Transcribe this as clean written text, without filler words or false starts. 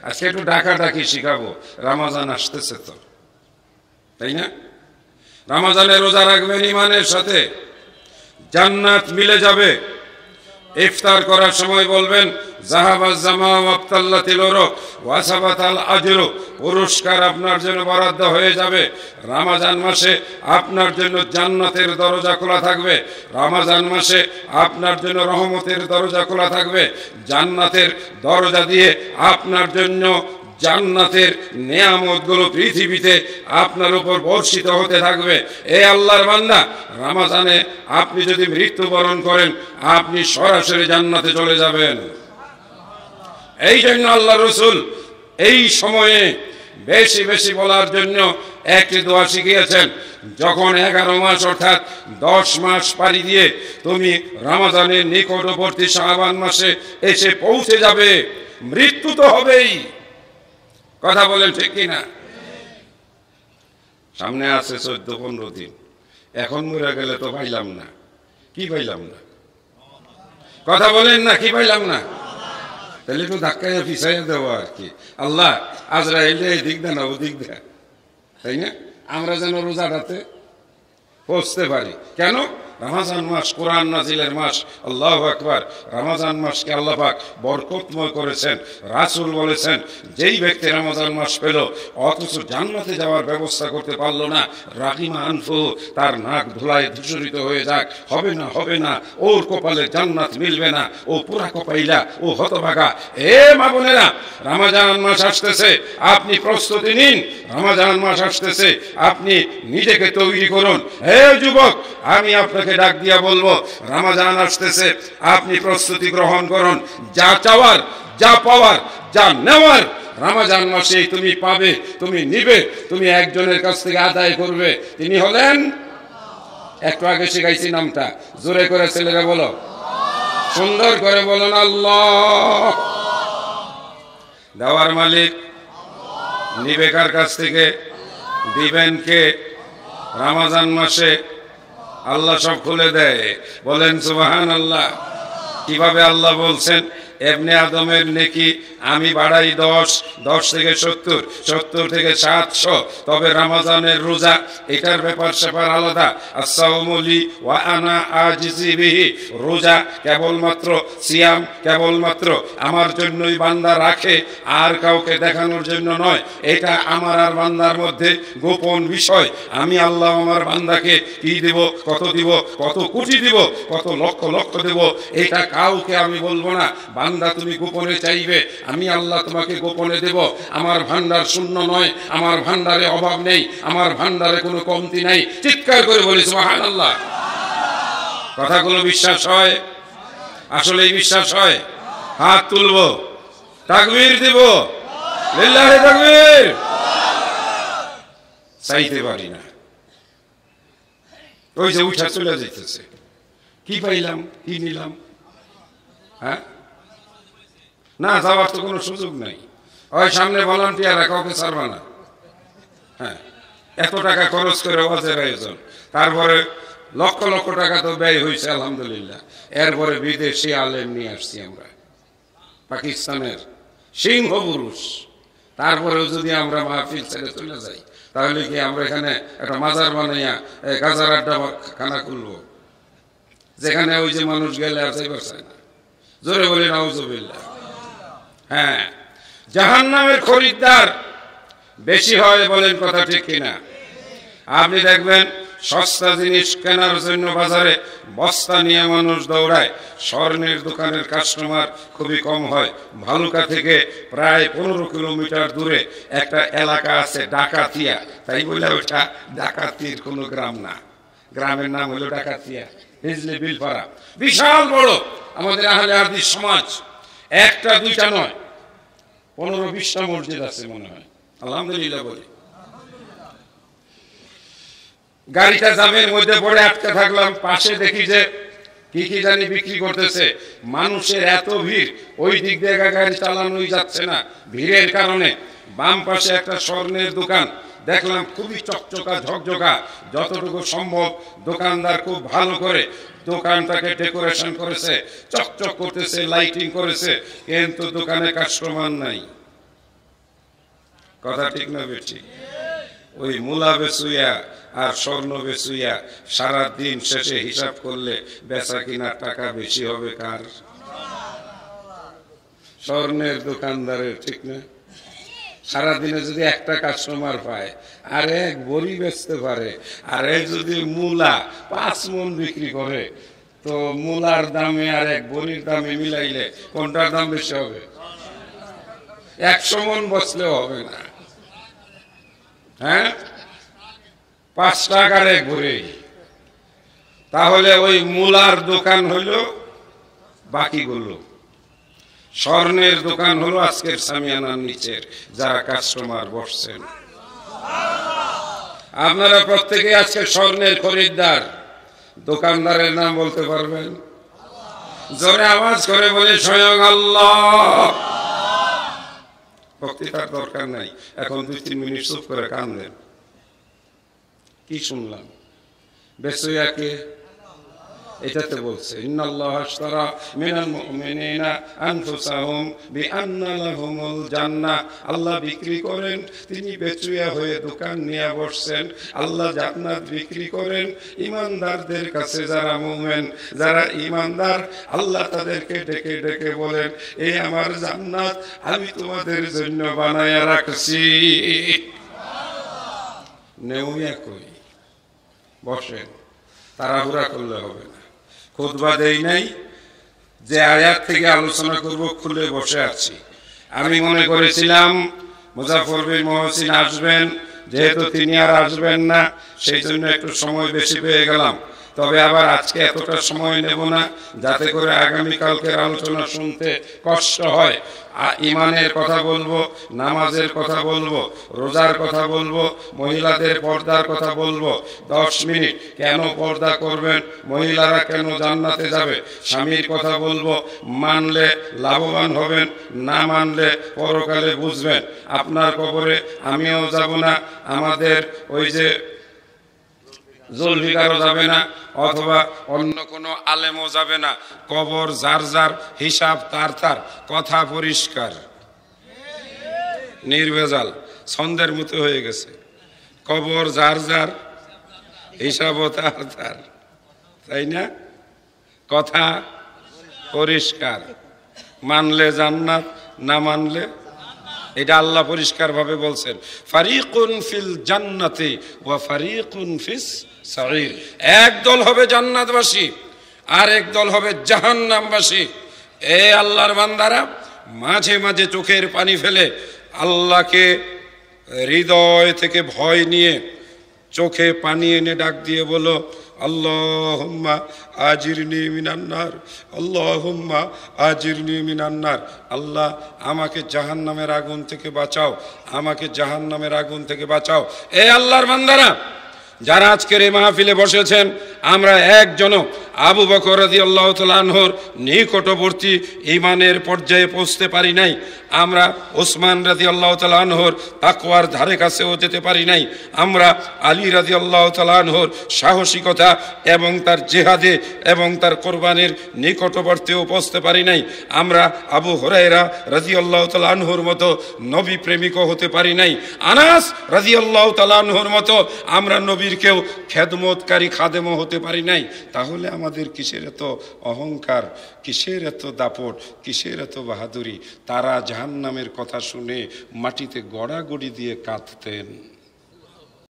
আজকে একটু ডাকাডাকি শিখাবো, রমজান আসতেছে তো, তাই না? রমজানে রোজা রাখবেন ইমানের সাথে, জান্নাত মিলে যাবে। ইফতার করার সময় বলবেন জাহাবাজ জামা ওয়াবতাল্লাতিল উরুক ওয়া সাবাতাল আজরু, পুরস্কার আপনার জন্য বরাদ্দ হয়ে যাবে। রমজান মাসে আপনার জন্য জান্নাতের দরজা খোলা থাকবে, রমজান মাসে আপনার জন্য রহমতের দরজা খোলা থাকবে, জান্নাতের দরজা দিয়ে আপনার জন্য জান্নাতের নেয়ামতগুলো পৃথিবীতে আপনার উপর বর্ষিত হতে থাকবে। এ আল্লাহর বান্দা, রমজানে আপনি যদি মৃত্যুবরণ করেন আপনি সরাসরি জান্নাতে চলে যাবেন। এই জন্য আল্লাহ রাসূল এই সময়ে বেশি বেশি বলার জন্য একটি দোয়া শিখিয়েছেন। যখন 11 মাস অর্থাৎ 10 মাস পাড়ি দিয়ে তুমি রমজানের নিকটবর্তী শাবান মাসে এসে পৌঁছে যাবে, মৃত্যু তো হবেই। কথা বলেন ঠিক কিনা? সামনে আছে 14-15 দিন, এখন মরে গেলে তো পাইলাম না। কি পাইলাম না? কথা বলেন না, কি পাইলাম না? তাহলে একটু ধাক্কায় পিছাইয়া দেওয়া আর কি। আল্লাহ আজরাইল এদিক দেয় না ওদিক দেয়, তাই না? আমরা যেন রোজাটাতে পৌঁছতে পারি। কেন? রমজান মাস কোরআন নাজিলের মাস। আল্লাহু আকবার। রমজান মাসকে আল্লাহ পাক বরকতময় করেছেন। রাসূল বলেছেন যেই ব্যক্তি রমজান মাস পেল অথচ জান্নাতে যাওয়ার ব্যবস্থা করতে পারলো না, রাগিমা আনফু, তার নাক ধুলায় ধূসরিত হয়ে যাক, হবে না হবে না, ওর কপালে জান্নাত মিলবে না, ও পুরা কপাইলা, ও হতভাগা। এ মা বোনেরা, রমজান মাস আসতেছে, আপনি প্রস্তুতি নিন। রমজান মাস আসতেছে, আপনি নিজেকে তৈরি করুন। হে যুবক, আমি আপনাকে ডাক দিয়া বলবো, রমজান আসতেছে, আপনি প্রস্তুতি গ্রহণ করুন। যা চাওয়ার, যা পাওয়ার, যা নেওয়ার রমজান মাসে তুমি পাবে, তুমি নিবে, তুমি একজনের কাছ থেকে আদায় করবে। তিনি হলেন, একটু আগে শিখাইছি নামটা, জোরে করে ছেলেরা বলো, সুন্দর করে বলুন, আল্লাহ। দেওয়ার মালিক, নিবে কার কাছ থেকে? দিবেন কে? রমজান মাসে আল্লাহ সব খুলে দেয়। বলেন সুবহানাল্লাহ। কিভাবে আল্লাহ বলছেন? এবনে আদমের নেকি আমি বাড়াই 10, 10 থেকে 70, 70 থেকে 700। তবে রমজানের রোজা, এটার ব্যাপার সেপার আলাদা। আসসাউমুলি ওয়া আনা আজিজি বিহি, রোজা কেবলমাত্র, সিয়াম কেবলমাত্র আমার জন্যই বান্দা রাখে, আর কাউকে দেখানোর জন্য নয়। এটা আমার আর বান্দার মধ্যে গোপন বিষয়। আমি আল্লাহ আমার বান্দাকে কি দিব, কত দিব, কত কোটি দিব, কত লক্ষ লক্ষ দেব, এটা কাউকে আমি বলবো না। বান্দা তুমি গোপনে চাইবে, আমি আল্লাহ তোমাকে গোপনে দেব। আমার ভান্ডার শূন্য নয়, আমার ভান্ডারে অভাব নেই, আমার ভান্ডারে কোনো কমতি নাই। চিৎকার করে বলি সুবহানাল্লাহ। কথাগুলো বিশ্বাস হয়? আসলে বিশ্বাস হয়? হাত তুলবো, তাকবীর দিব, লিল্লাহি তাকবীর। চাইতে পারি না, ওই যে উঠা চলে যাইতেছে। কি পাইলাম, কি নিলাম? হ্যাঁ, না যাওয়ার তো কোনো সুযোগ নাই। ওই সামনে ভলান্টিয়ার, কাউকে ছাড়বা না। হ্যাঁ, এত টাকা খরচ করে ওয়াজের আয়োজন, তারপরে লক্ষ লক্ষ টাকা তো ব্যয় হয়েছে আলহামদুলিল্লাহ। এরপরে বিদেশি আলেম নিয়ে আসছি আমরা, পাকিস্তানের সিংহ পুরুষ। তারপরেও যদি আমরা মাহফিল ছেড়ে চলে যাই, তাহলে কি আমরা এখানে একটা মাজার বানাইয়া গাজার আড্ডা খানা খুলবো, যেখানে ওই যে মানুষ গেলে আর যাইবার চায় না? জোরে বলি নাউজুবিল্লাহ। হ্যাঁ, জাহান্নামের খরিদ্দার বেশি হয়, বলেন কথা ঠিক কিনা? আপনি দেখবেন সস্তা জিনিস কেনার জন্য বাজারে বস্তা নিয়ে মানুষ দৌড়ায়, স্বর্ণের দোকানের কাস্টমার খুবই কম হয়। ভালুকা থেকে প্রায় 15 কিলোমিটার দূরে একটা এলাকা আছে ডাকাতিয়া, তাই বলে ওটা ডাকাতির কোনো গ্রাম না, গ্রামের নাম হলো ডাকাতিয়া, হিজলি বিলপাড়া। বিশাল বড় আমাদের আহলে হাদিস সমাজ, একটা দুইটা নয়, 15-20টা মসজিদ আছে মনে হয়, আলহামদুলিল্লাহ বলি। গাড়িটা জামের মধ্যে পড়ে আটকে থাকলাম, পাশে দেখি যে কি কি জানি বিক্রি করতেছে। মানুষের এত ভিড়, ওই দিক দিয়ে গাড়ি চালানোই যাচ্ছে না ভিড়ের কারণে। বাম পাশে একটা স্বর্ণের দোকান দেখলাম, খুবই চকচকা ঝকঝকা, যতটুকু সম্ভব দোকানদার খুব ভালো করে দোকানটাকে ডেকোরেশন করেছে, চকচক করতেছে, লাইটিং করেছে, কিন্তু দোকানে কাস্টমার নাই। কথা ঠিক না বেঠিক? ওই মূলা বেচুইয়া আর স্বর্ণ বেচুইয়া সারা দিন শেষে হিসাব করলে বেচা কিনার টাকা বেশি হবে কার? স্বর্ণের দোকানদারের, ঠিক না? সারাদিনে যদি একটা কাস্টমার পায় আর এক বড়ি বেচতে পারে, আর এক যদি মূলা 5 মণ বিক্রি করে, তো মূলার দামে আর এক বড়ির দামে মিলাইলে কোনটার দাম বেশি হবে? 100 মণ বসলেও হবে না। হ্যাঁ, 5 টাকার এক বড়ি। তাহলে ওই মূলার দোকান হইল বাকিগুলো, স্বর্ণের দোকান হলো আজকের সামিয়ানার নিচের যারা কাস্টমার বসছেন। আপনারা প্রত্যেকে আজকে স্বর্ণের খরিদ্দার। দোকানদারের নাম বলতে পারবেন? জোরে আওয়াজ করে বলে স্বয়ং আল্লাহ। বক্তৃতার দরকার নাই, এখন 2-3 মিনিট চুপ করে কান দেন। কি শুনলাম? বেচুইয়াকে এটাতে বলছে ইন্নাল্লাহ আশতারা মিনাল মুমিনিনা আনফুসাহুম বিআন্না লাহুমুল জান্নাহ। আল্লাহ বিক্রি করেন, তিনি বেচুয়া হয়ে দোকান নিয়ে বসছেন। আল্লাহ জান্নাত বিক্রি করেন ঈমানদারদের কাছে, যারা মুমিন, যারা ঈমানদার। আল্লাহ তাদেরকে ডেকে ডেকে বলেন, এই আমার জান্নাত আমি তোমাদের জন্য বানায়া রাখছি। নেউয়া কই বসেন, তাড়াহুড়া করলে হবে না। খুতবা দেই নাই, যে আয়াত থেকে আলোচনা করব খুলে বসে আছি। আমি মনে করেছিলাম মুজাফফর বিন মহসিন আসবেন, যেহেতু তিনি আর আসবেন না সেই জন্য একটু সময় বেশি পেয়ে গেলাম। তবে আবার আজকে এতটা সময় নেব না, যাতে করে আগামীকালকের আলোচনা শুনতে কষ্ট হয়। ইমানের কথা বলবো, নামাজের কথা বলবো, রোজার কথা বলবো, মহিলাদের পর্দার কথা বলবো। 10 মিনিট কেন পর্দা করবেন, মহিলারা কেন জান্নাতে যাবে, স্বামীর কথা বলবো। মানলে লাভবান হবেন, না মানলে পরকালে বুঝবেন। আপনার কবরে আমিও যাব না, আমাদের ওই যে জুলফিকারও যাবে না, অথবা অন্য কোনো আলেমও যাবে না। কবর যার যার, হিসাব তার তার। কথা পরিষ্কার, নির্ভেজাল, ছন্দের মতো হয়ে গেছে। কবর যার যার, হিসাবও তার তার, তাই না? কথা পরিষ্কার। মানলে জান্নাত, না মানলে, এটা আল্লাহ পরিষ্কার ভাবে বলছেন। ফারিকুন ফিল জান্নাতি ওয়া ফারিকুন ফিস সাঈর। এক দল হবে জান্নাতবাসী, আর এক দল হবে জাহান্নামবাসী। এ আল্লাহর বান্দারা, মাঝে মাঝে চোখের পানি ফেলে আল্লাহকে হৃদয় থেকে ভয় নিয়ে চোখে পানি এনে ডাক দিয়ে বলো, আল্লাহুম্মা আজিরনি মিনান নার, আল্লাহুম্মা আজিরনি মিনান নার। আল্লাহ আমাকে জাহান্নামের আগুন থেকে বাঁচাও, আমাকে জাহান্নামের আগুন থেকে বাঁচাও। এ আল্লাহর বান্দারা, যারা আজকের এই মাহফিলে বসেছেন, আমরা একজনও আবু বকর রাদিয়াল্লাহু তাআলা আনহুর নিকটবর্তী ঈমানের পর্যায়ে পৌঁছতে পারি নাই। আমরা ওসমান রাদিয়াল্লাহু তাআলা আনহুর তাকওয়ার ধারে কাছেও যেতে পারি নাই। আমরা আলী রাদিয়াল্লাহু তাআলা আনহুর সাহসিকতা এবং তার জিহাদে এবং তার কোরবানির নিকটবর্তীও পৌঁছতে পারি নাই। আমরা আবু হুরায়রা রাদিয়াল্লাহু তাআলা আনহুর মতো নবী প্রেমিকও হতে পারি নাই। আনাস রাদিয়াল্লাহু তাআলা আনহুর মতো আমরা নবীর কেউ খেদমতকারী খাদেমও হতে পারি নাই। তাহলে আমাদের কিসের এত অহংকার, কিসের এত দাপট, কিসের এত বাহাদুরি? তারা জাহান্নামের কথা শুনে মাটিতে গড়াগড়ি দিয়ে কাঁদতেন।